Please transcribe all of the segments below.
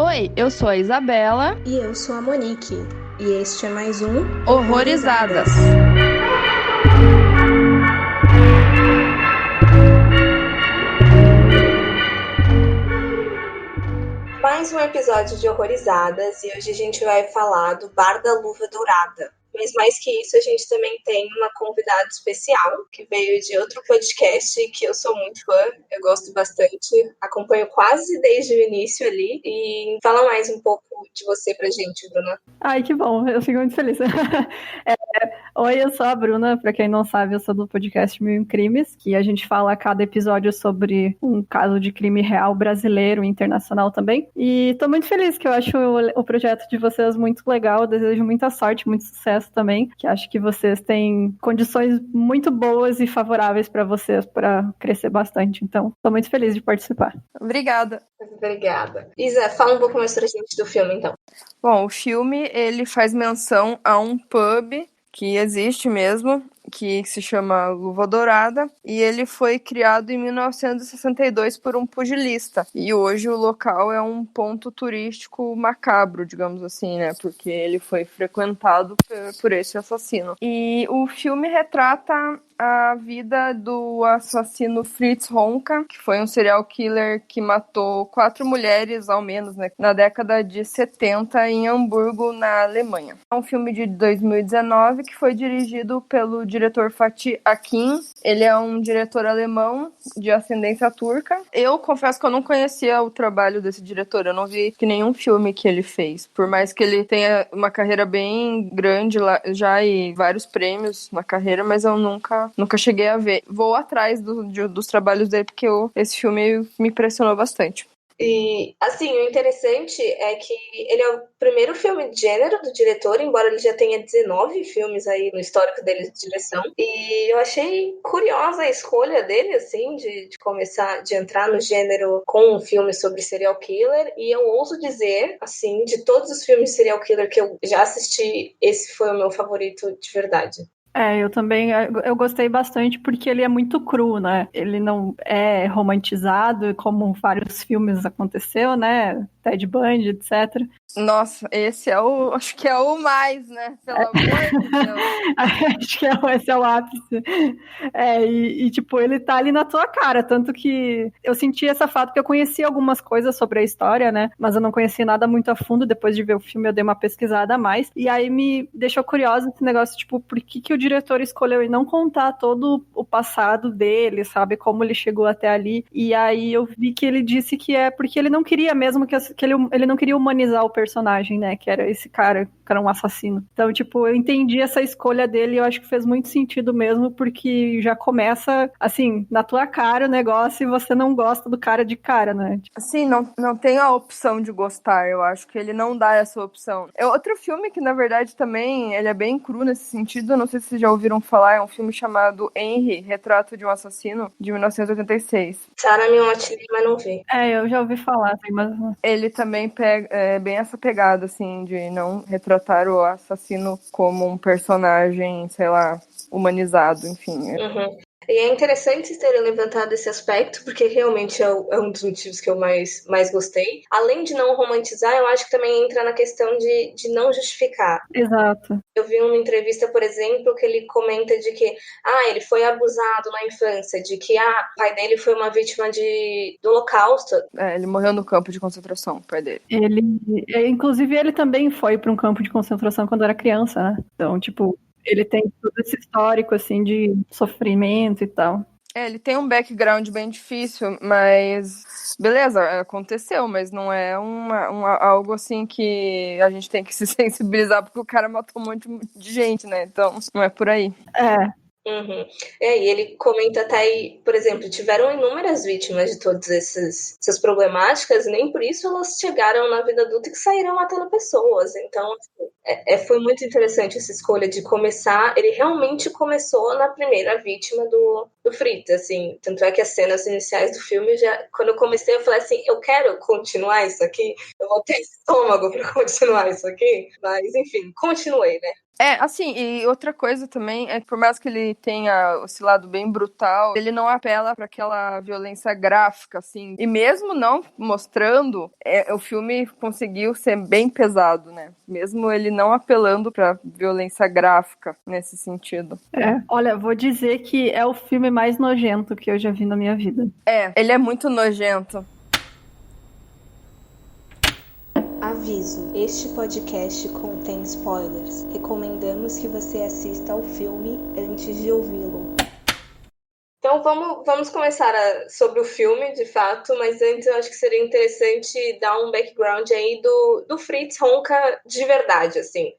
Oi, eu sou a Isabela. E eu sou a Monique. E este é mais um Horrorizadas. Mais um episódio de Horrorizadas, e hoje a gente vai falar do Bar da Luva Dourada. Mas mais que isso, a gente também tem uma convidada especial, que veio de outro podcast, que eu sou muito fã, eu gosto bastante, acompanho quase desde o início ali. E fala mais um pouco de você pra gente, Bruna. Ai, que bom, eu fico muito feliz. Oi, eu sou a Bruna, pra quem não sabe, eu sou do podcast Mil Crimes, que a gente fala a cada episódio sobre um caso de crime real brasileiro e internacional também. E tô muito feliz, que eu acho o projeto de vocês muito legal, eu desejo muita sorte, muito sucesso também, que acho que vocês têm condições muito boas e favoráveis pra vocês para crescer bastante. Então, tô muito feliz de participar. Obrigada. Obrigada. Isa, fala um pouco mais pra gente do filme, então. Bom, o filme, ele faz menção a um pub que existe mesmo, que se chama Luva Dourada, e ele foi criado em 1962 por um pugilista. E hoje o local é um ponto turístico macabro, digamos assim, né? Porque ele foi frequentado por esse assassino. E o filme retrata a vida do assassino Fritz Honka, que foi um serial killer que matou 4 mulheres, ao menos, né, na década de 70 em Hamburgo, na Alemanha. É um filme de 2019 que foi dirigido pelo diretor Fatih Akin. Ele é um diretor alemão de ascendência turca. Eu confesso que eu não conhecia o trabalho desse diretor, eu não vi nenhum filme que ele fez. Por mais que ele tenha uma carreira bem grande lá, já e vários prêmios na carreira, mas eu nunca cheguei a ver. Vou atrás dos trabalhos dele, porque esse filme me impressionou bastante. E, assim, o interessante é que ele é o primeiro filme de gênero do diretor, embora ele já tenha 19 filmes aí no histórico dele de direção. E eu achei curiosa a escolha dele, assim, de começar, de entrar no gênero com um filme sobre serial killer. E eu ouso dizer, assim, de todos os filmes de serial killer que eu já assisti, esse foi o meu favorito de verdade. Eu também, eu gostei bastante porque ele é muito cru, né? Ele não é romantizado, como vários filmes aconteceu, né? Ted Bundy, etc. Nossa, esse acho que é o mais, né? Pelo amor de Deus. Acho que esse é o ápice. Tipo, ele tá ali na tua cara, tanto que eu senti essa fato, porque eu conhecia algumas coisas sobre a história, né? Mas eu não conhecia nada muito a fundo. Depois de ver o filme, eu dei uma pesquisada a mais. E aí me deixou curiosa esse negócio, tipo, por que o diretor escolheu não contar todo o passado dele, sabe? Como ele chegou até ali. E aí eu vi que ele disse que é porque ele não queria mesmo que ele não queria humanizar o personagem, né? Que era esse cara, que era um assassino. Então, tipo, eu entendi essa escolha dele e eu acho que fez muito sentido mesmo, porque já começa, assim, na tua cara o negócio e você não gosta do cara de cara, né? Sim, não tem a opção de gostar, eu acho que ele não dá essa opção. É outro filme que, na verdade, também, ele é bem cru nesse sentido, eu não sei se vocês já ouviram falar, é um filme chamado Henry, Retrato de um Assassino, de 1986. Tá na minha watchlist, mas não vi. Eu já ouvi falar, mas... Ele também pega bem essa pegada, assim, de não retratar o assassino como um personagem, sei lá, humanizado, enfim. Uhum. E é interessante terem levantado esse aspecto, porque realmente é um dos motivos que eu mais gostei. Além de não romantizar, eu acho que também entra na questão de não justificar. Exato. Eu vi uma entrevista, por exemplo, que ele comenta de que ele foi abusado na infância, de que o pai dele foi uma vítima do Holocausto. Ele morreu no campo de concentração, o pai dele. Inclusive, ele também foi para um campo de concentração quando era criança, né? Então, tipo... Ele tem todo esse histórico, assim, de sofrimento e tal. Ele tem um background bem difícil, mas... Beleza, aconteceu, mas não é algo, assim, que a gente tem que se sensibilizar, porque o cara matou um monte de gente, né? Então, não é por aí. Uhum. E ele comenta até aí, por exemplo, tiveram inúmeras vítimas de todas essas problemáticas, e nem por isso elas chegaram na vida adulta e que saíram matando pessoas. Então, foi muito interessante essa escolha de começar. Ele realmente começou na primeira vítima do Fritz, assim. Tanto é que as cenas iniciais do filme, quando eu comecei, eu falei assim, eu quero continuar isso aqui, eu vou ter estômago para continuar isso aqui, mas enfim, continuei, né? Assim, e outra coisa também é que por mais que ele tenha esse lado bem brutal, ele não apela para aquela violência gráfica, assim. E mesmo não mostrando, o filme conseguiu ser bem pesado, né? Mesmo ele não apelando para violência gráfica nesse sentido. Olha, vou dizer que é o filme mais nojento que eu já vi na minha vida. Ele é muito nojento. Aviso: este podcast contém spoilers. Recomendamos que você assista ao filme antes de ouvi-lo. Então vamos começar sobre o filme, de fato, mas antes eu acho que seria interessante dar um background aí do Fritz Honka de verdade, assim.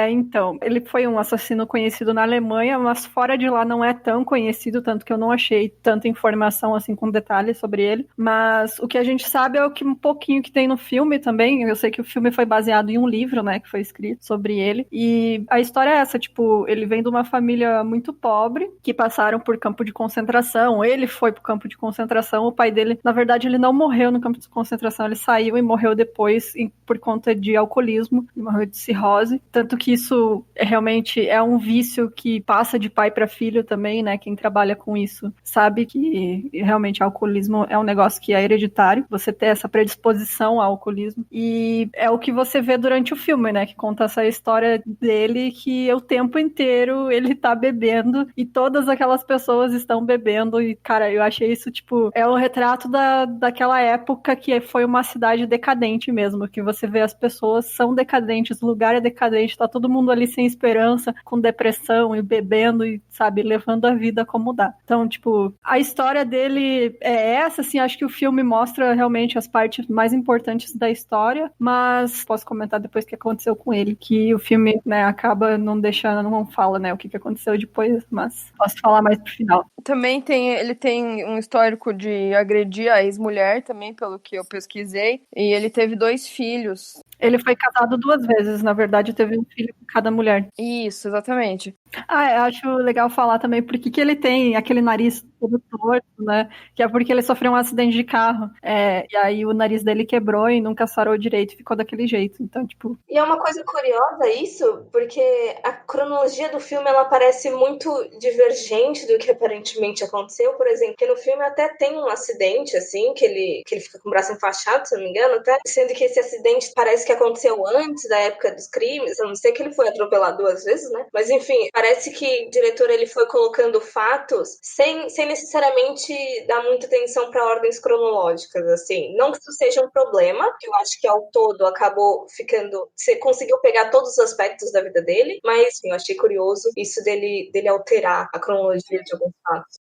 Então, ele foi um assassino conhecido na Alemanha, mas fora de lá não é tão conhecido, tanto que eu não achei tanta informação assim com detalhes sobre ele, mas o que a gente sabe é um pouquinho que tem no filme também. Eu sei que o filme foi baseado em um livro, né, que foi escrito sobre ele, e a história é essa, tipo, ele vem de uma família muito pobre, que passaram por campo de concentração. Ele foi pro campo de concentração. O pai dele, na verdade, ele não morreu no campo de concentração, ele saiu e morreu depois por conta de alcoolismo, ele morreu de cirrose, tanto que isso realmente é um vício que passa de pai para filho também, né? Quem trabalha com isso sabe que realmente alcoolismo é um negócio que é hereditário, você ter essa predisposição ao alcoolismo, e é o que você vê durante o filme, né? Que conta essa história dele, que o tempo inteiro ele tá bebendo e todas aquelas pessoas estão bebendo. E, cara, eu achei isso, tipo, é um retrato daquela época que foi uma cidade decadente mesmo, que você vê as pessoas são decadentes, o lugar é decadente, tá todo mundo ali sem esperança, com depressão e bebendo e, sabe, levando a vida como dá. Então, tipo, a história dele é essa, assim, acho que o filme mostra realmente as partes mais importantes da história, mas posso comentar depois o que aconteceu com ele, que o filme, né, acaba não deixando, não fala, né, o que aconteceu depois, mas posso falar mais pro final. Também ele tem um histórico de agredir a ex-mulher também, pelo que eu pesquisei, e ele teve 2 filhos. Ele foi casado 2 vezes, na verdade, teve um filho com cada mulher. Isso, exatamente. Eu acho legal falar também porque que ele tem aquele nariz todo torto, né? Que é porque ele sofreu um acidente de carro. E aí o nariz dele quebrou e nunca sarou direito e ficou daquele jeito. Então, tipo... E é uma coisa curiosa isso, porque a cronologia do filme ela parece muito divergente do que aparentemente aconteceu. Por exemplo, que no filme até tem um acidente, assim, que ele fica com o braço enfaixado, se não me engano, até, sendo que esse acidente parece que aconteceu antes da época dos crimes, a não ser que ele foi atropelado 2 vezes, né? Mas enfim, parece que o diretor ele foi colocando fatos sem necessariamente dar muita atenção para ordens cronológicas, assim. Não que isso seja um problema, que eu acho que ao todo acabou ficando... Você conseguiu pegar todos os aspectos da vida dele, mas eu achei curioso isso dele alterar a cronologia de alguns fatos.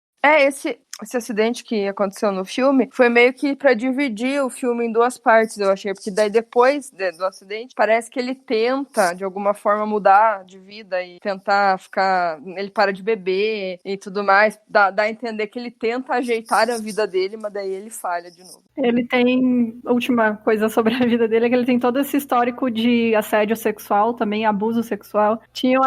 Esse acidente que aconteceu no filme foi meio que pra dividir o filme em 2 partes, eu achei, porque daí depois do acidente, parece que ele tenta, de alguma forma, mudar de vida e tentar ficar... Ele para de beber e tudo mais, dá a entender que ele tenta ajeitar a vida dele, mas daí ele falha de novo. Ele tem, última coisa sobre a vida dele, é que ele tem todo esse histórico de assédio sexual, também abuso sexual. Tinham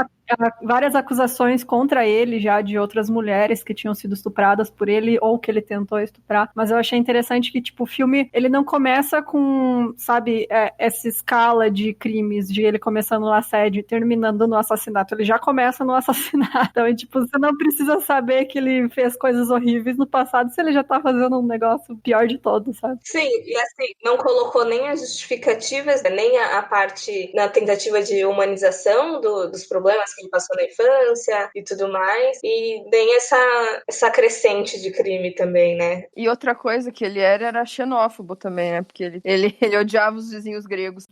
várias acusações contra ele já de outras mulheres que tinham sido estupradas por ele ou que ele tentou estuprar, mas eu achei interessante que, tipo, o filme, ele não começa com, sabe, essa escala de crimes, de ele começando no assédio e terminando no assassinato. Ele já começa no assassinato. Então, tipo, você não precisa saber que ele fez coisas horríveis no passado se ele já tá fazendo um negócio pior de todos, sabe? Sim, e assim, não colocou nem as justificativas, nem a parte na tentativa de humanização dos problemas que ele passou na infância e tudo mais, e nem essa crescente de crime também, né? E outra coisa que ele era xenófobo também, né? Porque ele odiava os vizinhos gregos.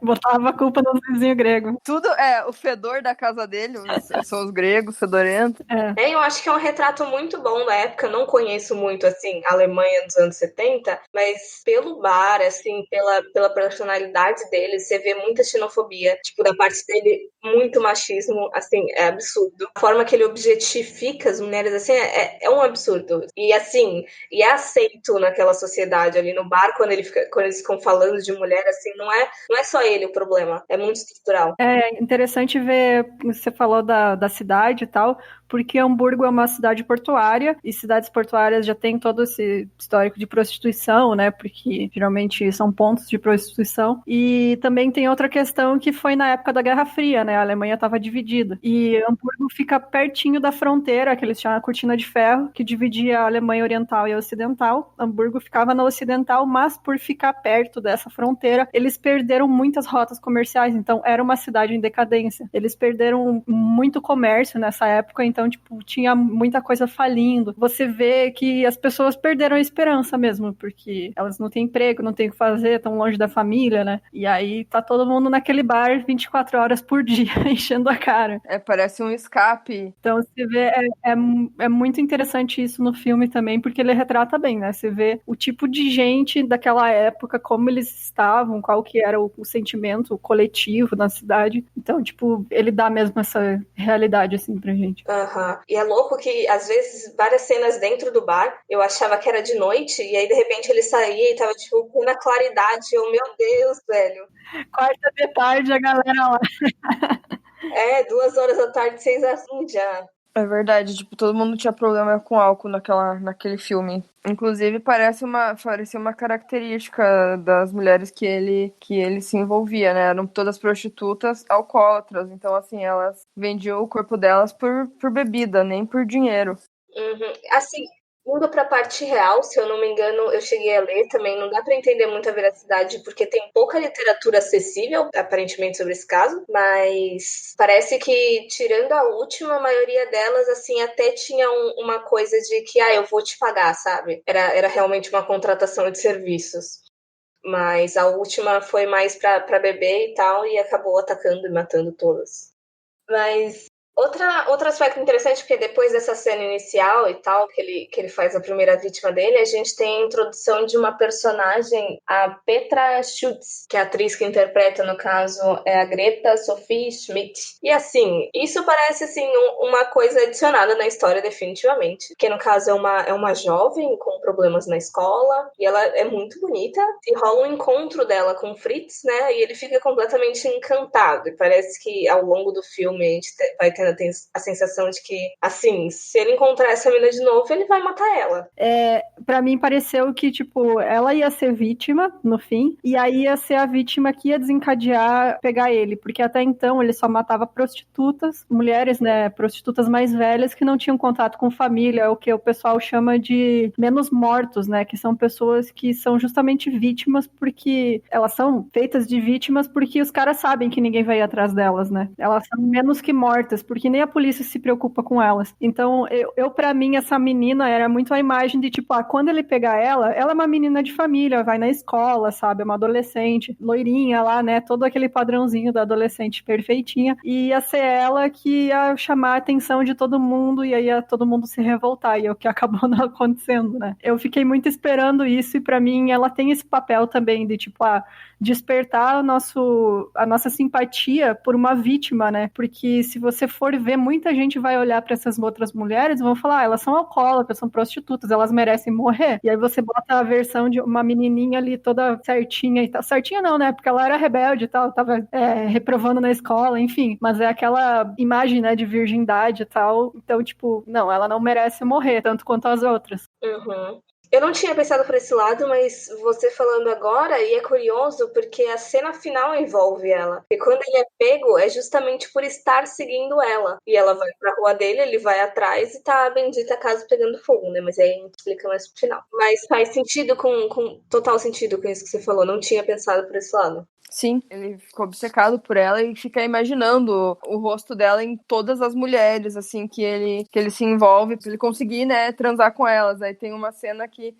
Botava a culpa nos vizinhos gregos. Tudo o fedor da casa dele são os gregos, fedorentos. Eu acho que é um retrato muito bom da época. Não conheço muito, assim, a Alemanha dos anos 70, mas pelo bar, assim, pela personalidade dele, você vê muita xenofobia. Tipo, da parte dele, muito machismo, assim, é absurdo. A forma que ele objetifica as mulheres, assim, é um absurdo. absurdo. E assim, e é aceito naquela sociedade ali no bar, quando eles ficam falando de mulher, assim, não é só ele o problema, é muito estrutural. É interessante ver, você falou da cidade e tal, porque Hamburgo é uma cidade portuária, e cidades portuárias já tem todo esse histórico de prostituição, né, porque geralmente são pontos de prostituição, e também tem outra questão que foi na época da Guerra Fria, né, a Alemanha estava dividida, e Hamburgo fica pertinho da fronteira, que eles chamam a cortina de ferro, que dividia a Alemanha oriental e a ocidental. Hamburgo ficava na ocidental, mas por ficar perto dessa fronteira, eles perderam muitas rotas comerciais, então era uma cidade em decadência. Eles perderam muito comércio nessa época, então, tipo, tinha muita coisa falindo. Você vê que as pessoas perderam a esperança mesmo, porque elas não têm emprego, não têm o que fazer, estão longe da família, né? E aí tá todo mundo naquele bar 24 horas por dia, enchendo a cara. Parece um escape. Então, você vê, é muito interessante isso no filme também, porque ele retrata bem, né? Você vê o tipo de gente daquela época, como eles estavam, qual que era o sentimento coletivo na cidade. Então, tipo, ele dá mesmo essa realidade, assim, pra gente. E é louco que, às vezes, várias cenas dentro do bar, eu achava que era de noite, e aí, de repente, ele saía e tava, tipo, na claridade. Eu, meu Deus, velho. Quarta de tarde, a galera lá. 2 horas da tarde, 6 assim já. É verdade, tipo, todo mundo tinha problema com álcool naquele filme. Inclusive, parecia uma característica das mulheres que ele se envolvia, né? Eram todas prostitutas alcoólatras. Então, assim, elas vendiam o corpo delas por bebida, nem por dinheiro. Assim, indo pra parte real, se eu não me engano, eu cheguei a ler também, não dá pra entender muito a veracidade, porque tem pouca literatura acessível, aparentemente, sobre esse caso, mas parece que, tirando a última, a maioria delas, assim, até tinha uma coisa de que, eu vou te pagar, sabe? Era realmente uma contratação de serviços. Mas a última foi mais pra beber e tal, e acabou atacando e matando todas. Mas outro aspecto interessante, porque depois dessa cena inicial e tal, que ele faz a primeira vítima dele, a gente tem a introdução de uma personagem, a Petra Schütz, que é a atriz que interpreta, no caso, é a Greta Sophie Schmidt. E assim, isso parece assim uma coisa adicionada na história, definitivamente. Que no caso é uma jovem com problemas na escola, e ela é muito bonita, e rola um encontro dela com o Fritz, né? E ele fica completamente encantado. E parece que ao longo do filme a gente vai tendo a sensação de que, assim, se ele encontrar essa mina de novo, ele vai matar ela. Pra mim pareceu que, tipo, ela ia ser vítima no fim, e aí ia ser a vítima que ia desencadear, pegar ele, porque até então ele só matava prostitutas, mulheres, né, prostitutas mais velhas que não tinham contato com família, o que o pessoal chama de menos mortos, né, que são pessoas que são justamente vítimas porque elas são feitas de vítimas porque os caras sabem que ninguém vai ir atrás delas, né, elas são menos que mortas, porque nem a polícia se preocupa com elas. Então, eu pra mim, essa menina era muito a imagem de, tipo, quando ele pegar ela é uma menina de família, vai na escola, sabe? É uma adolescente, loirinha lá, né? Todo aquele padrãozinho da adolescente perfeitinha. E ia ser ela que ia chamar a atenção de todo mundo e aí ia todo mundo se revoltar. E é o que acabou não acontecendo, né? Eu fiquei muito esperando isso e pra mim ela tem esse papel também de, tipo, despertar a nossa simpatia por uma vítima, né? Porque se você for ver, muita gente vai olhar para essas outras mulheres e vão falar, elas são alcoólatras, são prostitutas, elas merecem morrer. E aí você bota a versão de uma menininha ali toda certinha e tal. Certinha não, né? Porque ela era rebelde e tal, tava reprovando na escola, enfim. Mas é aquela imagem, né, de virgindade e tal. Então, tipo, não, ela não merece morrer, tanto quanto as outras. Eu não tinha pensado por esse lado, mas você falando agora, e é curioso porque a cena final envolve ela. E quando ele é pego, é justamente por estar seguindo ela. E ela vai pra rua dele, ele vai atrás e tá a bendita casa pegando fogo, né? Mas aí a gente explica mais pro final. Mas faz sentido com total sentido com isso que você falou. Não tinha pensado por esse lado. Sim, ele ficou obcecado por ela e fica imaginando o rosto dela em todas as mulheres, assim, que ele se envolve pra ele conseguir, né, transar com elas. Aí tem uma cena que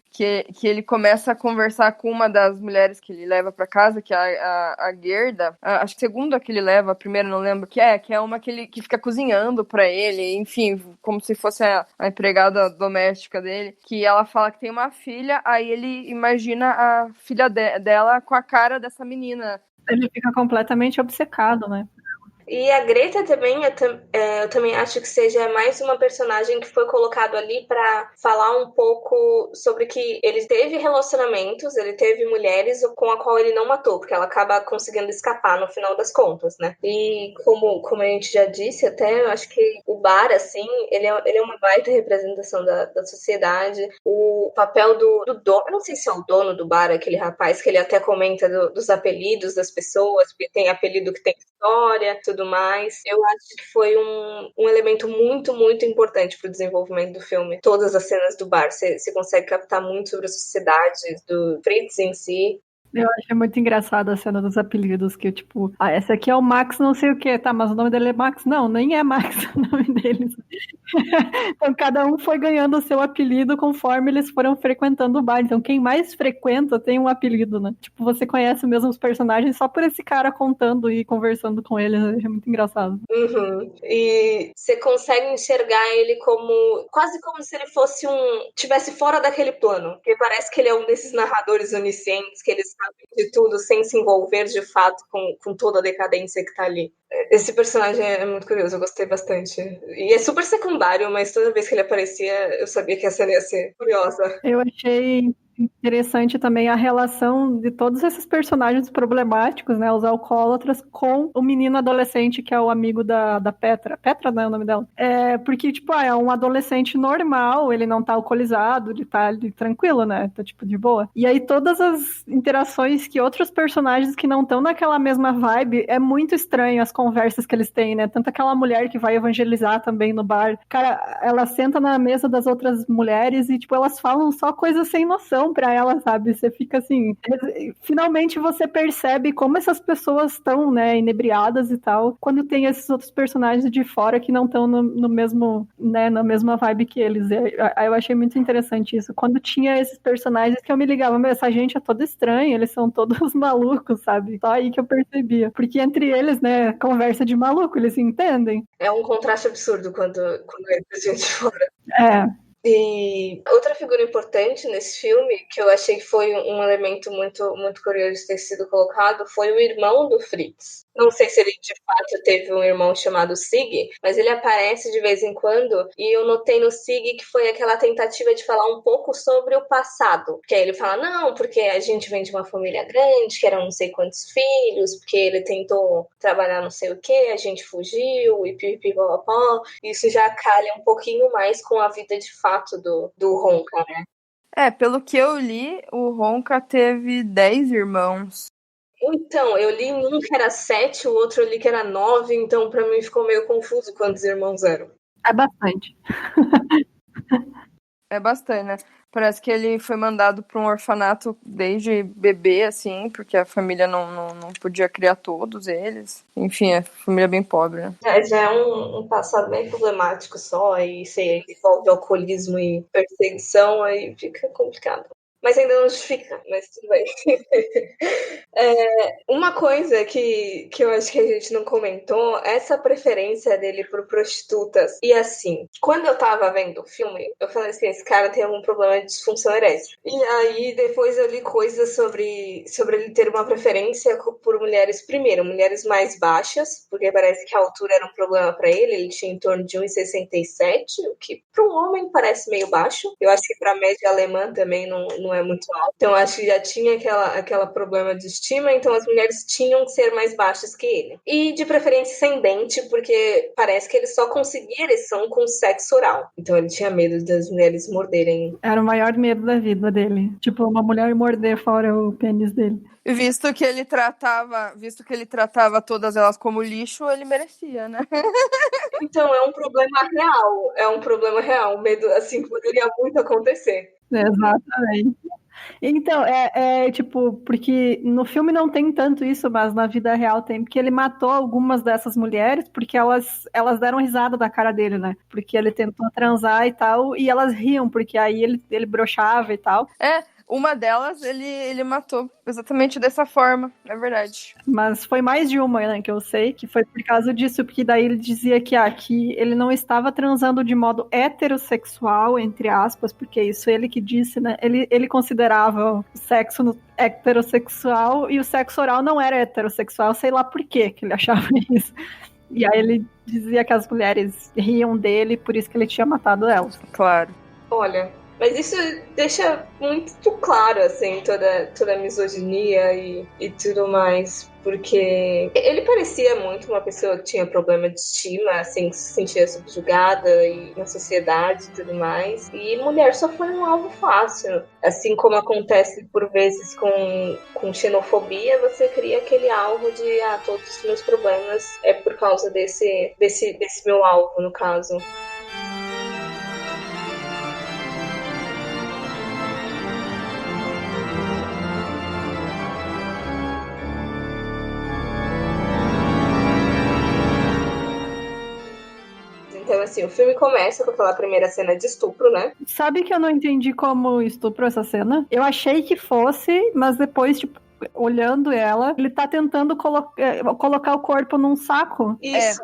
ele começa a conversar com uma das mulheres que ele leva pra casa, que é a Gerda. Acho que a segunda que ele leva, a primeira não lembro, que é uma que fica cozinhando pra ele, enfim, como se fosse a empregada doméstica dele, que ela fala que tem uma filha, aí ele imagina a filha dela com a cara dessa menina. Ele fica completamente obcecado, né? E a Greta também, eu também acho que seja mais uma personagem que foi colocado ali pra falar um pouco sobre que ele teve relacionamentos, ele teve mulheres com a qual ele não matou, porque ela acaba conseguindo escapar no final das contas, né? E como a gente já disse até, eu acho que o bar, assim, ele é uma baita representação da sociedade. O papel do dono, eu não sei se é o dono do bar, aquele rapaz que ele até comenta dos apelidos das pessoas, porque tem apelido que tem história, tudo mais. Eu acho que foi um elemento muito, muito importante pro desenvolvimento do filme. Todas as cenas do bar, você consegue captar muito sobre a sociedade do Fritz em si. Eu achei muito engraçada a cena dos apelidos, que tipo, essa aqui é o Max não sei o que, tá, mas o nome dele é Max? Não, nem é Max o nome deles. Então cada um foi ganhando o seu apelido conforme eles foram frequentando o bar. Então quem mais frequenta tem um apelido, né? Tipo, você conhece mesmo os personagens só por esse cara contando e conversando com eles, né? É muito engraçado. Uhum. E você consegue enxergar ele quase como se ele fosse tivesse fora daquele plano, porque parece que ele é um desses narradores oniscientes, que eles sabem de tudo sem se envolver de fato com toda a decadência que tá ali. Esse personagem é muito curioso, eu gostei bastante. E é super secundário, mas toda vez que ele aparecia, eu sabia que a cena ia ser curiosa. Eu achei interessante também a relação de todos esses personagens problemáticos, né, os alcoólatras, com o menino adolescente que é o amigo da Petra. Petra não é o nome dela. Porque, tipo, é um adolescente normal, ele não tá alcoolizado, ele tá ali tranquilo, né, tá, tipo, de boa. E aí todas as interações que outros personagens que não estão naquela mesma vibe, é muito estranho as conversas que eles têm, né, tanto aquela mulher que vai evangelizar também no bar. Cara, ela senta na mesa das outras mulheres e, tipo, elas falam só coisas sem noção pra ela, sabe? Você fica assim... Finalmente você percebe como essas pessoas estão, né, inebriadas e tal, quando tem esses outros personagens de fora que não estão no mesmo, né, na mesma vibe que eles. Eu achei muito interessante isso. Quando tinha esses personagens que eu me ligava, mas essa gente é toda estranha, eles são todos malucos, sabe? Só aí que eu percebia. Porque entre eles, né, conversa de maluco, eles se entendem. É um contraste absurdo quando entra gente de fora. É. E outra figura importante nesse filme, que eu achei que foi um elemento muito, muito curioso de ter sido colocado, foi o irmão do Fritz. Não sei se ele de fato teve um irmão chamado Sig, mas ele aparece de vez em quando, e eu notei no Sig que foi aquela tentativa de falar um pouco sobre o passado. Que aí ele fala, não, porque a gente vem de uma família grande, que eram não sei quantos filhos, porque ele tentou trabalhar não sei o que, a gente fugiu, e pipipipopó. Isso já calha um pouquinho mais com a vida de fato do Ronca, né? Pelo que eu li, o Ronca teve 10 irmãos. Então, eu li um que era 7, o outro eu li que era 9, então pra mim ficou meio confuso quantos irmãos eram. É bastante. É bastante, né? Parece que ele foi mandado para um orfanato desde bebê, assim, porque a família não podia criar todos eles. Enfim, é família bem pobre, né? Já é um passado bem problemático só, aí se envolve alcoolismo e perseguição, aí fica complicado. Mas ainda não justifica, mas tudo bem. Uma coisa que eu acho que a gente não comentou, essa preferência dele por prostitutas. E assim, quando eu tava vendo o filme, eu falei assim, esse cara tem algum problema de disfunção erétil. E aí depois eu li coisas sobre ele ter uma preferência por mulheres, primeiro, mulheres mais baixas, porque parece que a altura era um problema pra ele tinha em torno de 1,67, o que para um homem parece meio baixo. Eu acho que pra média alemã também não é muito alto. Então acho que já tinha aquela problema de estima, então as mulheres tinham que ser mais baixas que ele. E de preferência sem dente, porque parece que ele só conseguia ereção com sexo oral. Então ele tinha medo das mulheres morderem. Era o maior medo da vida dele. Tipo, uma mulher morder fora o pênis dele. Visto que ele tratava todas elas como lixo, ele merecia, né? Então é um problema real. Um medo, assim, que poderia muito acontecer. Exatamente. Então, tipo, porque no filme não tem tanto isso, mas na vida real tem, porque ele matou algumas dessas mulheres porque elas deram risada da cara dele, né? Porque ele tentou transar e tal, e elas riam, porque aí ele broxava e tal. Uma delas ele matou exatamente dessa forma, é verdade. Mas foi mais de uma, né, que eu sei, que foi por causa disso, porque daí ele dizia que ele não estava transando de modo heterossexual, entre aspas, porque isso ele que disse, né? Ele considerava o sexo heterossexual e o sexo oral não era heterossexual, sei lá por quê que ele achava isso. E aí ele dizia que as mulheres riam dele, por isso que ele tinha matado elas. Claro. Olha, mas isso deixa muito claro, assim, toda a misoginia e tudo mais. Porque ele parecia muito uma pessoa que tinha problema de estima, assim, que se sentia subjugada e na sociedade e tudo mais. E mulher só foi um alvo fácil. Assim como acontece por vezes com xenofobia, você cria aquele alvo de, todos os meus problemas é por causa desse meu alvo, no caso. Então, assim, o filme começa com aquela primeira cena de estupro, né? Sabe que eu não entendi como estupro essa cena? Eu achei que fosse, mas depois, tipo, olhando ela, ele tá tentando colocar o corpo num saco. Isso.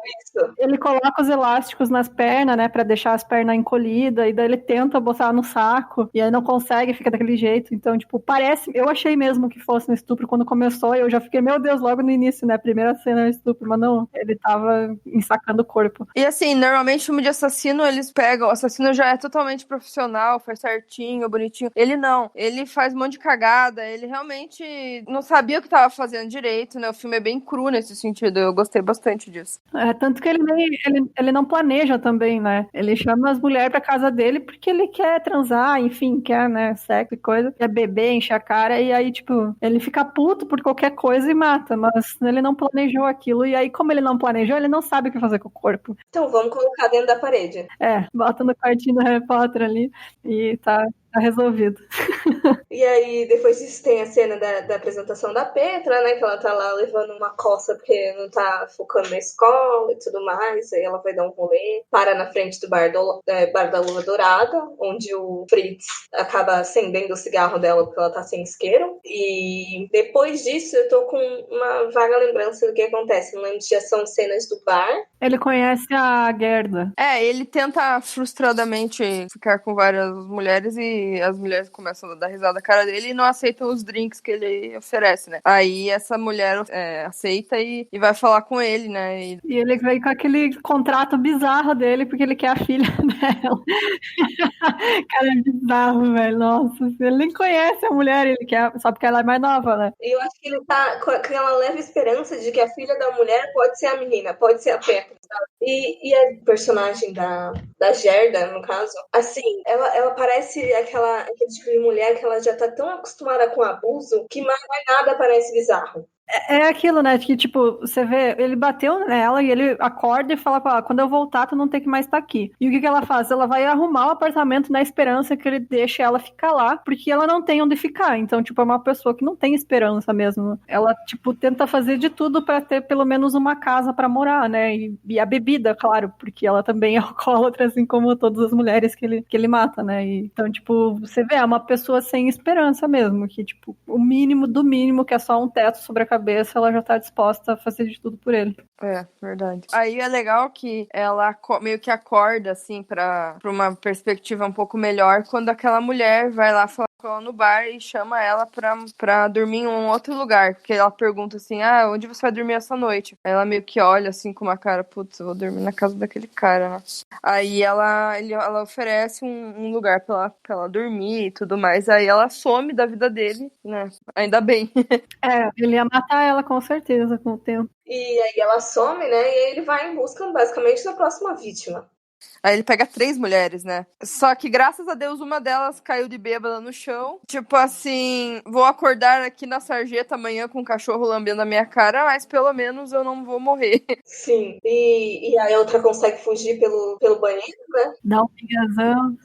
Ele coloca os elásticos nas pernas, né, pra deixar as pernas encolhidas, e daí ele tenta botar no saco, e aí não consegue, fica daquele jeito. Então, tipo, eu achei mesmo que fosse um estupro quando começou, e eu já fiquei, meu Deus, logo no início, né, a primeira cena é um estupro, mas não, ele tava ensacando o corpo. E assim, normalmente filme de assassino, eles pegam, o assassino já é totalmente profissional, faz certinho, bonitinho. Ele não, ele faz um monte de cagada, ele realmente não sabia o que tava fazendo direito, né? O filme é bem cru nesse sentido, eu gostei bastante disso. Tanto que ele não planeja também, né? Ele chama as mulheres pra casa dele porque ele quer transar, enfim, quer, né, sexo e coisa, quer beber, encher a cara, e aí, tipo, ele fica puto por qualquer coisa e mata, mas ele não planejou aquilo, e aí, como ele não planejou, ele não sabe o que fazer com o corpo. Então vamos colocar dentro da parede. Bota no quartinho do Harry Potter ali e tá resolvido. E aí, depois disso, tem a cena da apresentação da Petra, né? Que ela tá lá levando uma coça porque não tá focando na escola e tudo mais. Aí ela vai dar um rolê, para na frente do bar da Lua Dourada, onde o Fritz acaba acendendo o cigarro dela porque ela tá sem isqueiro. E depois disso, eu tô com uma vaga lembrança do que acontece. Não lembro se já são cenas do bar. Ele conhece a Gerda. Ele tenta frustradamente ficar com várias mulheres e as mulheres começam a dar risada da cara dele e não aceitam os drinks que ele oferece, né? Aí essa mulher aceita e vai falar com ele, né? E ele vem com aquele contrato bizarro dele porque ele quer a filha dela. Cara, é bizarro, velho. Nossa, ele nem conhece a mulher, ele quer só porque ela é mais nova, né? E eu acho que ele tá com aquela leve esperança de que a filha da mulher pode ser a menina, pode ser a Petra, sabe? E a personagem da Gerda, no caso, assim, ela parece aquele tipo de mulher que ela já tá tão acostumada com abuso que mais nada parece bizarro. É aquilo, né, que tipo, você vê, ele bateu nela e ele acorda e fala pra ela, quando eu voltar tu não tem que mais estar aqui. E o que ela faz? Ela vai arrumar o apartamento na esperança que ele deixe ela ficar lá, porque ela não tem onde ficar. Então, tipo, é uma pessoa que não tem esperança mesmo. Ela, tipo, tenta fazer de tudo pra ter pelo menos uma casa pra morar, né, e a bebida, claro, porque ela também é alcoólatra, assim como todas as mulheres que ele mata, né. Então, tipo, você vê, é uma pessoa sem esperança mesmo, que, tipo, o mínimo do mínimo, que é só um teto sobre a cabeça, ela já tá disposta a fazer de tudo por ele. É, verdade. Aí é legal que ela meio que acorda, assim, pra uma perspectiva um pouco melhor quando aquela mulher vai lá falar com ela no bar e chama ela pra dormir em um outro lugar. Porque ela pergunta assim, onde você vai dormir essa noite? Aí ela meio que olha, assim, com uma cara, putz, eu vou dormir na casa daquele cara, né? Aí ela oferece um lugar pra ela dormir e tudo mais. Aí ela some da vida dele, né? Ainda bem. Ele ia matar ela com certeza com o tempo. E aí ela some, né? E aí ele vai em busca, basicamente, da próxima vítima. Aí ele pega 3 mulheres, né? Só que, graças a Deus, uma delas caiu de bêbada no chão. Tipo assim, vou acordar aqui na sarjeta amanhã com um cachorro lambendo a minha cara, mas pelo menos eu não vou morrer. Sim. E a outra consegue fugir pelo banheiro, né? Dá um pingazão.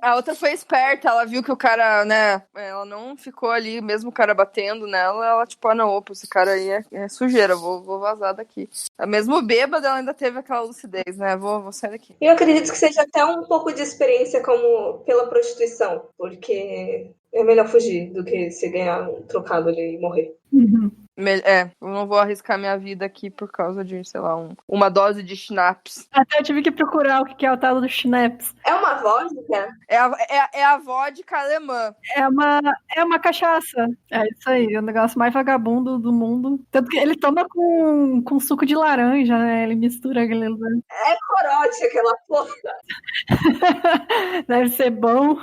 A outra foi esperta, ela viu que o cara, né? Ela não ficou ali, mesmo o cara batendo nela, ela tipo, não, opa, esse cara aí é sujeira, vou vazar daqui. Mesmo bêbada, ela ainda teve aquela lucidez, né? Vou sair daqui. E eu acredito que seja até um pouco de experiência como pela prostituição, porque é melhor fugir do que se ganhar um trocado ali e morrer. Uhum. Eu não vou arriscar minha vida aqui por causa de, sei lá, uma dose de schnapps. Até eu tive que procurar o que é o tal do schnapps. É uma vodka? É a vodka alemã. É uma cachaça. É isso aí, o negócio mais vagabundo do mundo. Tanto que ele toma com suco de laranja, né? Ele mistura aquele... É corote aquela porra. Deve ser bom.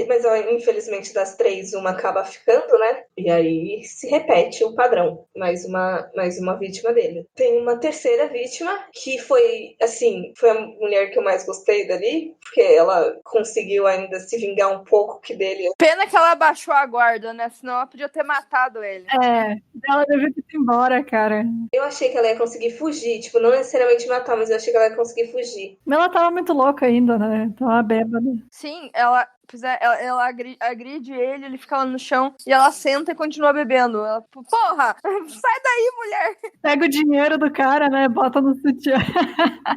Mas infelizmente das 3, uma acaba ficando, né? E aí se repete o padrão. Mais uma vítima dele. Tem uma terceira vítima que foi, assim, foi a mulher que eu mais gostei dali, porque ela conseguiu ainda se vingar um pouco que dele. Pena que ela abaixou a guarda, né? Senão ela podia ter matado ele. Ela devia ter ido embora, cara. Eu achei que ela ia conseguir fugir, tipo, não necessariamente matar, mas eu achei que ela ia conseguir fugir. Mas ela tava muito louca ainda, né? Tava bêbada. Sim, ela agride ele fica lá no chão e ela senta e continua bebendo. Ela, porra, sai daí, mulher! Pega o dinheiro do cara, né? Bota no sutiã.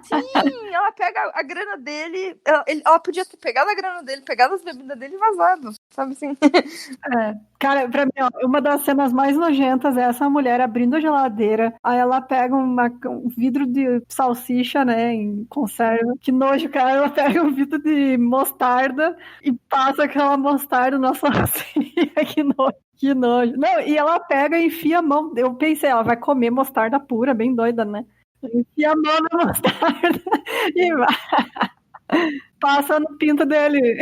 Sim, ela pega a grana dele. Ela podia ter pegado a grana dele, pegado as bebidas dele e vazado. Sabe assim? Cara, pra mim, ó, uma das cenas mais nojentas é essa mulher abrindo a geladeira. Aí ela pega um vidro de salsicha, né? Em conserva. Que nojo, cara. Ela pega um vidro de mostarda e passa aquela mostarda na salsicha. Que nojo. Não, e ela pega e enfia a mão. Eu pensei, ela vai comer mostarda pura, bem doida, né? Enfia a mão na mostarda e vai. Passa no pinto dele.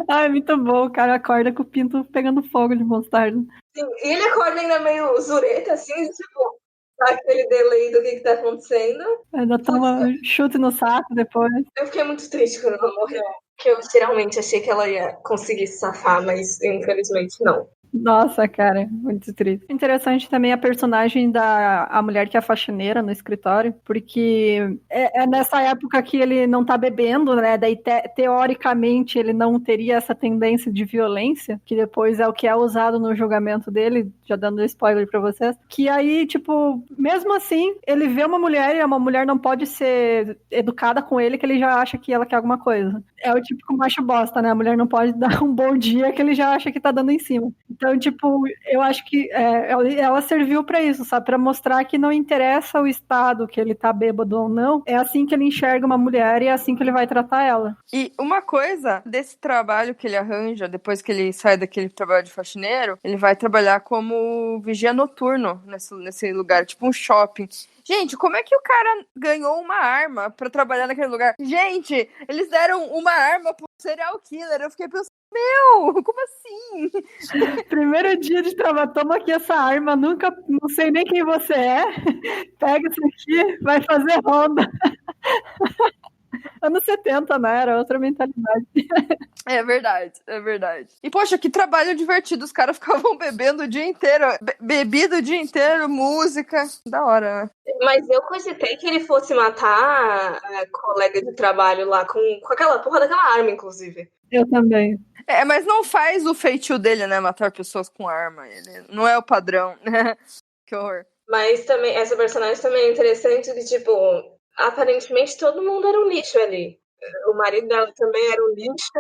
Ai, muito bom. O cara acorda com o pinto pegando fogo de mostarda. Sim, e ele acorda ainda meio zureta, assim, tipo, tá aquele delay do que tá acontecendo. Ainda toma chute no saco depois. Eu fiquei muito triste quando ela morreu. Que eu geralmente achei que ela ia conseguir se safar, mas infelizmente não. Nossa, cara, muito triste. Interessante também a personagem a mulher que é a faxineira no escritório, porque é nessa época que ele não tá bebendo, né? Daí, teoricamente, ele não teria essa tendência de violência, que depois é o que é usado no julgamento dele, já dando spoiler pra vocês. Que aí, tipo, mesmo assim, ele vê uma mulher e uma mulher não pode ser educada com ele, que ele já acha que ela quer alguma coisa. É o típico macho bosta, né? A mulher não pode dar um bom dia que ele já acha que tá dando em cima. Então, tipo, eu acho que ela serviu pra isso, sabe? Pra mostrar que não interessa o estado que ele tá bêbado ou não, é assim que ele enxerga uma mulher e é assim que ele vai tratar ela. E uma coisa desse trabalho que ele arranja, depois que ele sai daquele trabalho de faxineiro, ele vai trabalhar como vigia noturno nesse lugar, tipo um shopping. Gente, como é que o cara ganhou uma arma pra trabalhar naquele lugar? Gente, eles deram uma arma pro serial killer. Eu fiquei pensando, como assim? Primeiro dia de trabalho, toma aqui essa arma, não sei nem quem você é. Pega isso aqui, vai fazer ronda. Anos 70, né? Era outra mentalidade. É verdade. E, poxa, que trabalho divertido. Os caras ficavam bebendo o dia inteiro. Bebida o dia inteiro, música. Da hora, né? Mas eu cogitei que ele fosse matar a colega de trabalho lá com aquela porra daquela arma, inclusive. Eu também. Mas não faz o feitio dele, né? Matar pessoas com arma. Ele não é o padrão, né? Que horror. Mas também, essa personagem também é interessante que, tipo, aparentemente todo mundo era um lixo ali. O marido dela também era um lixo.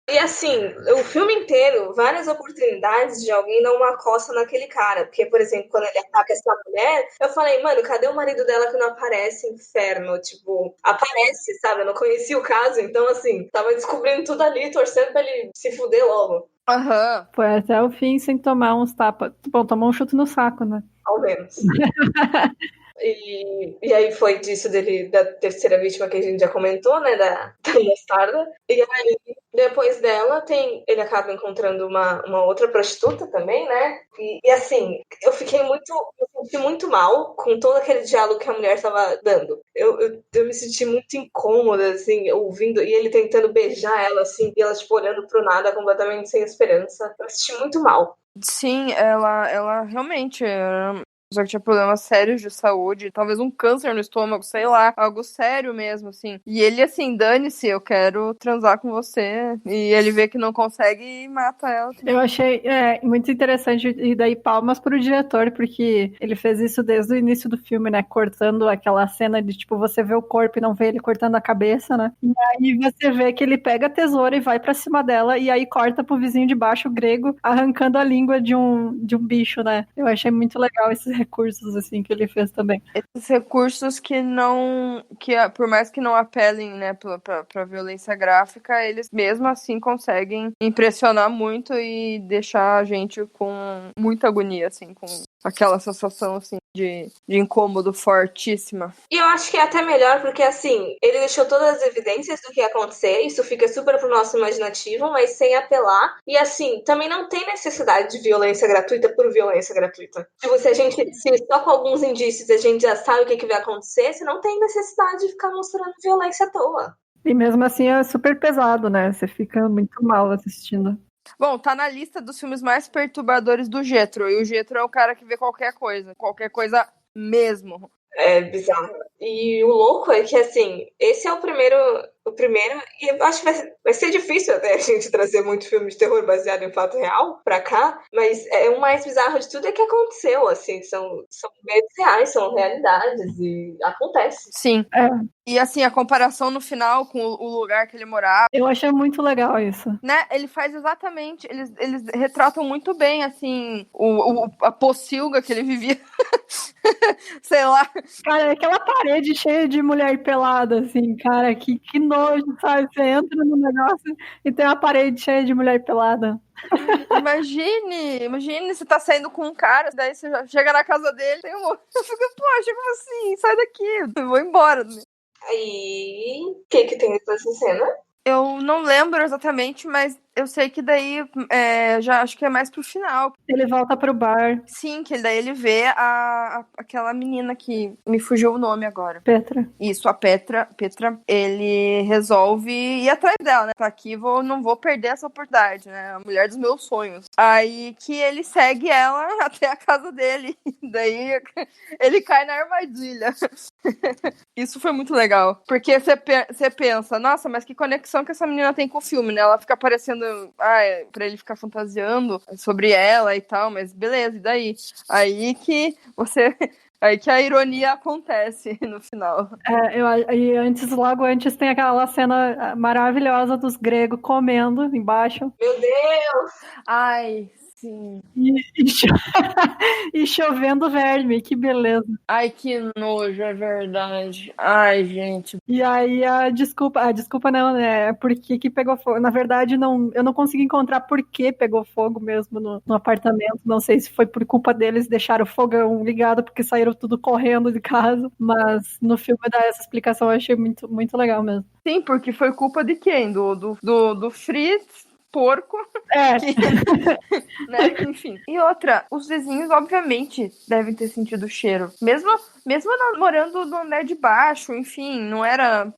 E assim, o filme inteiro, várias oportunidades de alguém dar uma coça naquele cara. Porque, por exemplo, quando ele ataca essa mulher, eu falei, mano, cadê o marido dela que não aparece, inferno? Tipo, aparece, sabe? Eu não conhecia o caso, então assim, tava descobrindo tudo ali, torcendo pra ele se fuder logo. Aham. Foi até o fim sem tomar uns tapas. Bom, tomou um chute no saco, né? Ao menos. E aí foi disso da terceira vítima que a gente já comentou, né? Da mostarda. E aí, depois dela, ele acaba encontrando uma outra prostituta também, né? E assim, eu senti muito mal com todo aquele diálogo que a mulher estava dando. Eu me senti muito incômoda, assim, ouvindo, e ele tentando beijar ela, assim, e ela, tipo, olhando pro nada, completamente sem esperança. Eu me senti muito mal. Sim, ela realmente pessoa que tinha problemas sérios de saúde, talvez um câncer no estômago, sei lá, algo sério mesmo, assim. E ele, assim, dane-se, eu quero transar com você. E ele vê que não consegue e mata ela. Eu achei muito interessante, e daí palmas pro diretor, porque ele fez isso desde o início do filme, né, cortando aquela cena de, tipo, você vê o corpo e não vê ele cortando a cabeça, né, e aí você vê que ele pega a tesoura e vai pra cima dela, e aí corta pro vizinho de baixo, o grego, arrancando a língua de um bicho, né. Eu achei muito legal esses recursos, assim, que ele fez também. Esses recursos que não, por mais que não apelem, né, pra violência gráfica, eles mesmo assim conseguem impressionar muito e deixar a gente com muita agonia, assim, com aquela sensação, assim, de incômodo fortíssima. E eu acho que é até melhor porque, assim, ele deixou todas as evidências do que ia acontecer, isso fica super pro nosso imaginativo, mas sem apelar. E, assim, também não tem necessidade de violência gratuita por violência gratuita. Tipo, se só com alguns indícios a gente já sabe o que vai acontecer, você não tem necessidade de ficar mostrando violência à toa. E mesmo assim é super pesado, né, você fica muito mal assistindo. Bom, tá na lista dos filmes mais perturbadores do Jethro. E o Jethro é o cara que vê qualquer coisa mesmo. É bizarro. E o louco é que, assim, esse é o primeiro, e eu acho que vai ser difícil até a gente trazer muito filme de terror baseado em fato real pra cá, mas o mais bizarro de tudo é que aconteceu, assim, são medos reais, são realidades, e acontece. Sim. E, assim, a comparação no final com o lugar que ele morava. Eu achei muito legal isso. Né? Ele faz exatamente, eles retratam muito bem, assim, a pocilga que ele vivia. Sei lá. Cara, aquela parede cheia de mulher pelada, assim, cara, que nojo, sabe? Você entra no negócio e tem uma parede cheia de mulher pelada. Imagine você tá saindo com um cara, daí você já chega na casa dele, tem um... Eu fico, poxa, como assim? Sai daqui, eu vou embora. Aí, o que tem nessa cena? Eu não lembro exatamente, mas eu sei que daí já acho que é mais pro final. Ele volta pro bar. Sim, que daí ele vê aquela menina que me fugiu o nome agora. Petra. Isso, a Petra. Ele resolve ir atrás dela, né? Tá aqui, não vou perder essa oportunidade, né? A mulher dos meus sonhos. Aí que ele segue ela até a casa dele. Daí ele cai na armadilha. Isso foi muito legal. Porque você pensa, nossa, mas que conexão que essa menina tem com o filme, né? Ela fica aparecendo, pra ele ficar fantasiando sobre ela e tal, mas beleza, e daí? Aí que a ironia acontece no final. E logo antes tem aquela cena maravilhosa dos gregos comendo embaixo. Meu Deus! Ai, sim. E chovendo verme, que beleza. Ai, que nojo, é verdade. Ai, gente. E aí a desculpa não, né? Por que pegou fogo? Na verdade, eu não consegui encontrar por que pegou fogo mesmo no apartamento. Não sei se foi por culpa deles deixaram o fogão ligado porque saíram tudo correndo de casa. Mas no filme dá essa explicação, eu achei muito, muito legal mesmo. Sim, porque foi culpa de quem? Do Fritz, porco. Né? Enfim. E outra, os vizinhos, obviamente, devem ter sentido o cheiro. Mesmo morando no andar de baixo, enfim, não era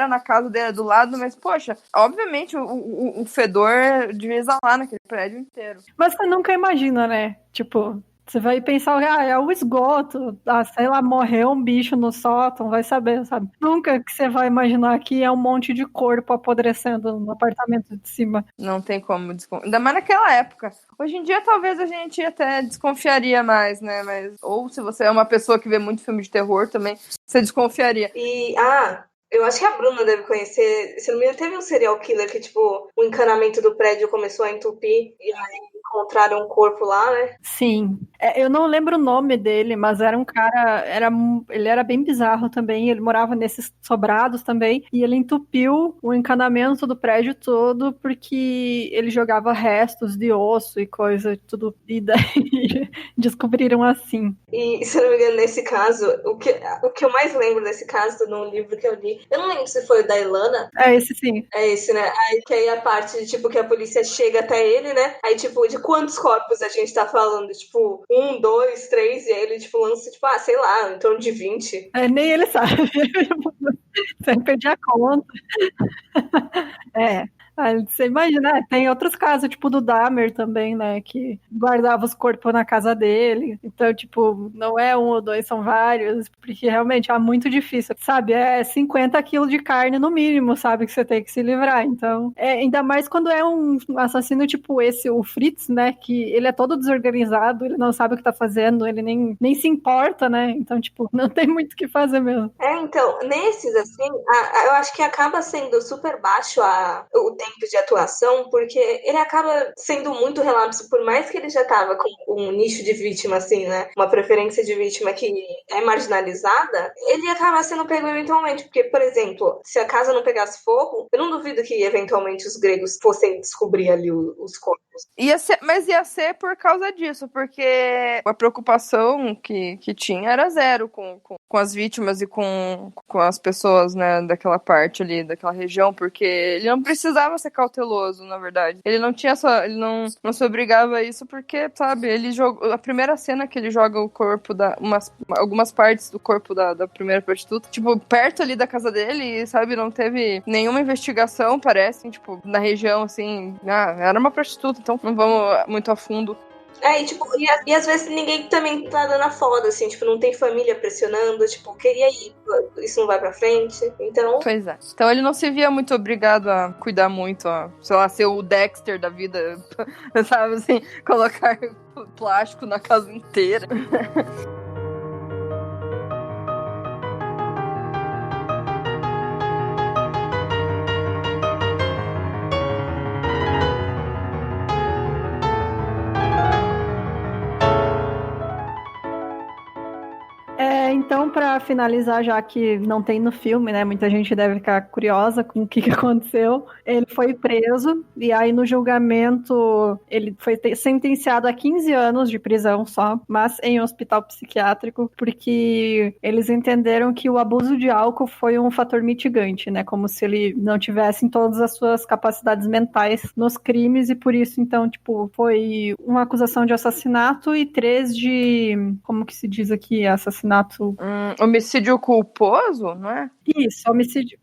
na casa dele, do lado, mas, poxa, obviamente o fedor devia exalar naquele prédio inteiro. Mas você nunca imagina, né? Tipo, você vai pensar, é o esgoto, sei lá, morreu um bicho no sótão, vai saber, sabe? Nunca que você vai imaginar que é um monte de corpo apodrecendo no apartamento de cima. Não tem como desconfiar. Ainda mais naquela época. Hoje em dia, talvez a gente até desconfiaria mais, né? Ou se você é uma pessoa que vê muito filme de terror também, você desconfiaria. Eu acho que a Bruna deve conhecer. Se não me engano, teve um serial killer que, tipo, o encanamento do prédio começou a entupir e aí encontraram um corpo lá, né? Sim. Eu não lembro o nome dele, mas era um cara. Ele era bem bizarro também. Ele morava nesses sobrados também. E ele entupiu o encanamento do prédio todo porque ele jogava restos de osso e coisa, tudo. E daí descobriram assim. E, se não me engano, nesse caso, o que eu mais lembro desse caso, no livro que eu li, eu não lembro se foi o da Ilana. É esse sim. É esse, né? Aí que aí a parte de, tipo, que a polícia chega até ele, né? Aí, tipo, de quantos corpos a gente tá falando? Tipo, 1, 2, 3, e aí ele, tipo, lança, tipo, sei lá, em torno de 20. Nem ele sabe. Você perdi a conta. Aí você imagina, né? Tem outros casos, tipo do Dahmer também, né? Que guardava os corpos na casa dele. Então, tipo, não é um ou dois, são vários. Porque realmente é muito difícil, sabe? É 50 quilos de carne no mínimo, sabe? Que você tem que se livrar. Então, ainda mais quando é um assassino tipo esse, o Fritz, né? Que ele é todo desorganizado, ele não sabe o que tá fazendo, ele nem se importa, né? Então, tipo, não tem muito o que fazer mesmo. Então, nesses, assim, eu acho que acaba sendo super baixo o tempo de atuação, porque ele acaba sendo muito relapso, por mais que ele já tava com um nicho de vítima, assim, né? Uma preferência de vítima que é marginalizada, ele acaba sendo pego eventualmente, porque, por exemplo, se a casa não pegasse fogo, eu não duvido que, eventualmente, os gregos fossem descobrir ali os corpos. Mas ia ser por causa disso, porque a preocupação que tinha era zero com as vítimas e com as pessoas, né, daquela parte ali, daquela região, porque ele não precisava ser cauteloso, na verdade. Ele não tinha ele não se obrigava a isso porque, sabe, ele jogou a primeira cena que ele joga o corpo algumas partes do corpo da primeira prostituta, tipo, perto ali da casa dele, e, sabe, não teve nenhuma investigação, parece, tipo, na região, assim, era uma prostituta, então não vamos muito a fundo. E às vezes ninguém também tá dando a foda, assim, tipo, não tem família pressionando, tipo, queria ir, isso não vai pra frente, então... Pois é. Então ele não se via muito obrigado a cuidar muito, sei lá, ser o Dexter da vida, sabe, assim, colocar plástico na casa inteira. Então, para finalizar, já que não tem no filme, né? Muita gente deve ficar curiosa com o que aconteceu. Ele foi preso e aí no julgamento ele foi sentenciado a 15 anos de prisão só, mas em um hospital psiquiátrico, porque eles entenderam que o abuso de álcool foi um fator mitigante, né? Como se ele não tivesse todas as suas capacidades mentais nos crimes e por isso, então, tipo, foi uma acusação de assassinato e 3 de... Como que se diz aqui? Assassinato... Homicídio culposo, não é? Isso, homicídio...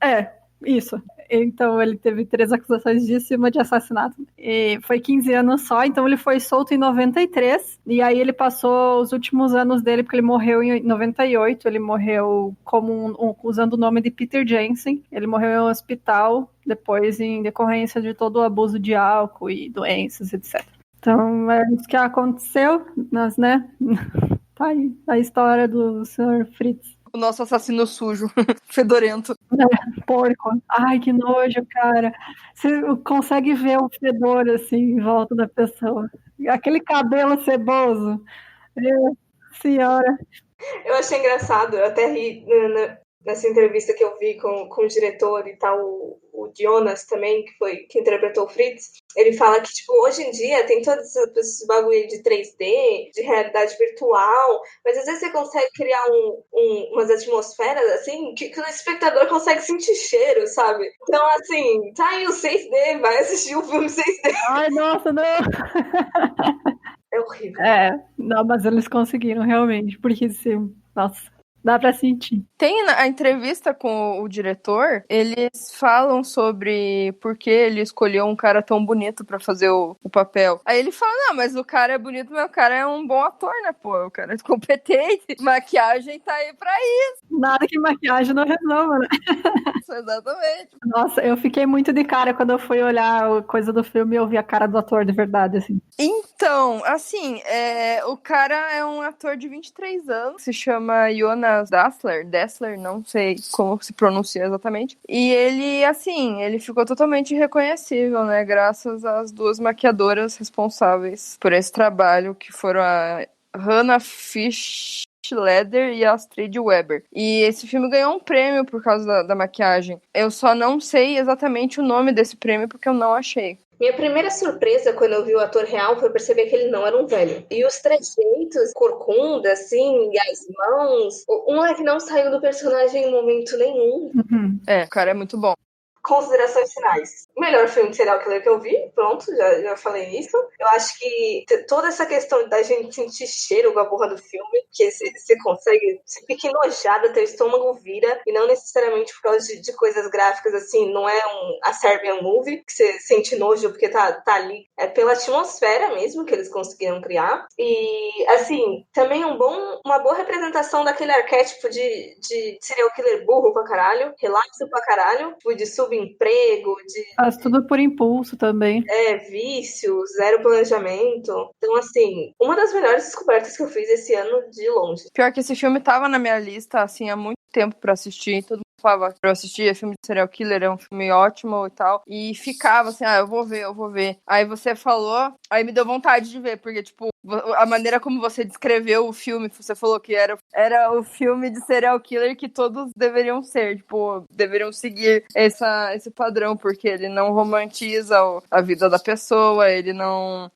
Isso. Então ele teve 3 acusações disso e uma de assassinato. E foi 15 anos só, então ele foi solto em 93. E aí ele passou os últimos anos dele, porque ele morreu em 98. Ele morreu como usando o nome de Peter Jensen. Ele morreu em um hospital, depois em decorrência de todo o abuso de álcool e doenças, etc. Então é isso que aconteceu, mas, né? Tá aí a história do Sr. Fritz. O nosso assassino sujo, fedorento. Porco. Ai, que nojo, cara. Você consegue ver o fedor, assim, em volta da pessoa. Aquele cabelo ceboso. Meu senhora. Eu achei engraçado, eu até ri nessa entrevista que eu vi com o diretor e tal, o Jonas também, que interpretou o Fritz. Ele fala que, tipo, hoje em dia tem todos esses bagulho de 3D, de realidade virtual, mas às vezes você consegue criar umas atmosferas, assim, que o espectador consegue sentir cheiro, sabe? Então, assim, tá aí o 6D, vai assistir o filme 6D. Ai, nossa, não! É horrível. Não, mas eles conseguiram realmente, porque nossa, dá pra sentir. Tem a entrevista com o diretor, eles falam sobre por que ele escolheu um cara tão bonito pra fazer o papel. Aí ele fala, não, mas o cara é bonito, mas o cara é um bom ator, né, pô? O cara é competente, maquiagem tá aí pra isso. Nada que maquiagem não resolva, né? Exatamente. Nossa, eu fiquei muito de cara quando eu fui olhar a coisa do filme e eu vi a cara do ator de verdade, assim. Então, assim, o cara é um ator de 23 anos, se chama Jonas Dessler, não sei como se pronuncia exatamente. E ele, assim, ele ficou totalmente irreconhecível, né, graças às 2 maquiadoras responsáveis por esse trabalho, que foram a Hannah Fischleder e a Astrid Weber. E esse filme ganhou um prêmio por causa da maquiagem. Eu só não sei exatamente o nome desse prêmio porque eu não achei. Minha primeira surpresa quando eu vi o ator real foi perceber que ele não era um velho. E os trejeitos, corcunda, assim, e as mãos. O moleque não saiu do personagem em momento nenhum. Uhum. O cara é muito bom. considerações finais. O melhor filme de serial killer que eu vi, pronto, já falei isso. Eu acho que toda essa questão da gente sentir cheiro com a porra do filme, que você consegue, você fica enojada, teu estômago vira, e não necessariamente por causa de coisas gráficas, assim, não é a Serbian Movie, que você sente nojo porque tá ali. É pela atmosfera mesmo que eles conseguiram criar. E, assim, também uma boa representação daquele arquétipo de serial killer burro pra caralho, relapso pra caralho, tipo, de subemprego, Faz tudo por impulso também. Vício, zero planejamento. Então, assim, uma das melhores descobertas que eu fiz esse ano de longe. Pior que esse filme tava na minha lista, assim, há muito tempo pra assistir. Todo mundo falava pra eu assistir, é filme de serial killer, é um filme ótimo e tal. E ficava assim, eu vou ver. Aí você falou, aí me deu vontade de ver, porque, tipo, a maneira como você descreveu o filme, você falou que era o filme de serial killer que todos deveriam ser, tipo, deveriam seguir esse padrão, porque ele não romantiza a vida da pessoa, ele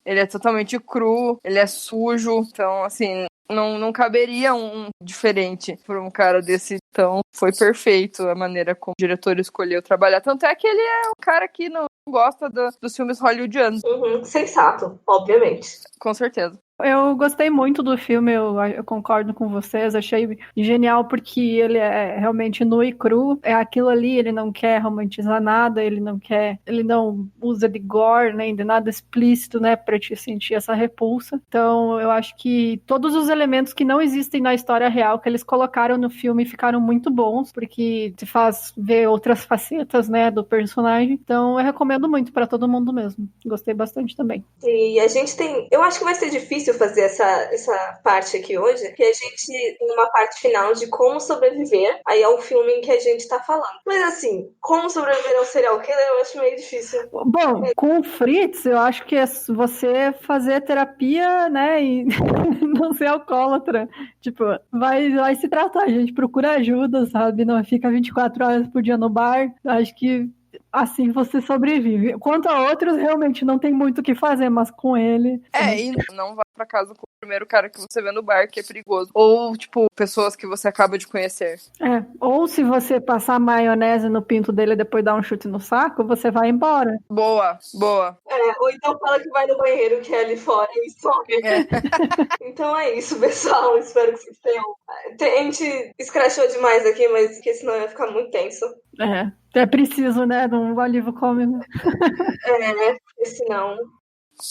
é totalmente cru, ele é sujo, então, assim, não caberia um diferente por um cara desse. Então, foi perfeito a maneira como o diretor escolheu trabalhar. Tanto é que ele é um cara que não gosta dos filmes hollywoodianos. Sensato, obviamente. Com certeza. Eu gostei muito do filme, eu concordo com vocês, achei genial porque ele é realmente nu e cru, é aquilo ali, ele não quer romantizar nada, ele não usa de gore, nem de nada explícito, né, pra te sentir essa repulsa. Então, eu acho que todos os elementos que não existem na história real, que eles colocaram no filme, ficaram muito bons, porque te faz ver outras facetas, né, do personagem. Então, eu recomendo muito pra todo mundo mesmo. Gostei bastante também. E a gente eu acho que vai ser difícil fazer essa parte aqui hoje, que a gente tem uma parte final de como sobreviver aí ao filme em que a gente tá falando. Mas assim, como sobreviver ao serial killer eu acho meio difícil. Bom, com o Fritz, eu acho que é você fazer terapia, né, e não ser alcoólatra. Tipo, vai se tratar, a gente procura ajuda, sabe? Não fica 24 horas por dia no bar. Acho que assim você sobrevive. Quanto a outros, realmente não tem muito o que fazer, mas com ele... E não vá pra casa com o primeiro cara que você vê no bar, que é perigoso. Ou, tipo, pessoas que você acaba de conhecer. Ou se você passar maionese no pinto dele e depois dar um chute no saco, você vai embora. Boa. Ou então fala que vai no banheiro que é ali fora e some. Então é isso, pessoal. Espero que vocês tenham... A gente escrachou demais aqui, mas porque senão ia ficar muito tenso. É preciso, né, de um alívio cômico. Porque senão...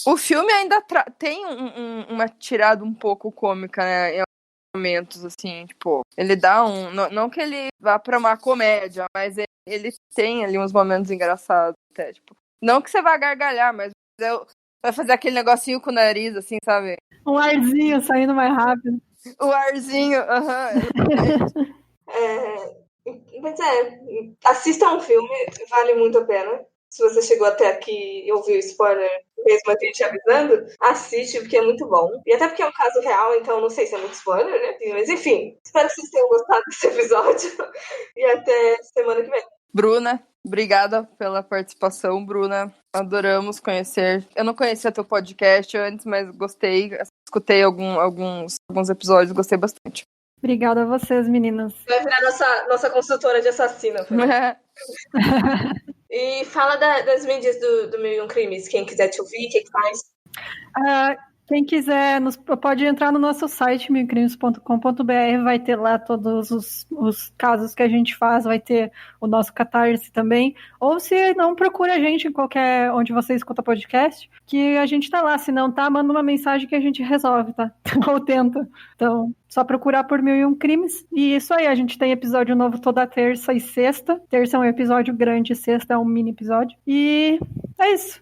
O filme ainda tem uma tirada um pouco cômica, né, em alguns momentos, assim, tipo, ele dá não que ele vá pra uma comédia, mas ele tem ali uns momentos engraçados, até, tipo, não que você vá gargalhar, mas vai fazer aquele negocinho com o nariz, assim, sabe? Um arzinho saindo mais rápido. O arzinho, Mas assistam um filme, vale muito a pena. Se você chegou até aqui e ouviu spoiler, mesmo a gente avisando, assiste, porque é muito bom. E até porque é um caso real, então não sei se é muito spoiler, né? Mas enfim, espero que vocês tenham gostado desse episódio. E até semana que vem. Bruna, obrigada pela participação, Bruna. Adoramos conhecer. Eu não conhecia teu podcast antes, mas gostei. Escutei alguns episódios, gostei bastante. Obrigada a vocês, meninas. Vai virar nossa consultora de assassina. E fala das mídias do 1001 Crimes. Quem quiser te ouvir, o que faz? Quem quiser, pode entrar no nosso site, 1001crimes.com.br, vai ter lá todos os casos que a gente faz, vai ter o nosso Catarse também. Ou se não, procura a gente em onde você escuta podcast, que a gente tá lá. Se não tá, manda uma mensagem que a gente resolve, tá? Ou tenta. Então, só procurar por 1001 Crimes. E isso aí, a gente tem episódio novo toda terça e sexta. Terça é um episódio grande, sexta é um mini episódio. E é isso.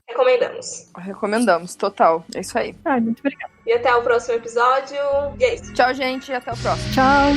Recomendamos, total. É isso aí. Muito obrigada. E até o próximo episódio. E é isso. Tchau, gente, e até o próximo. Tchau.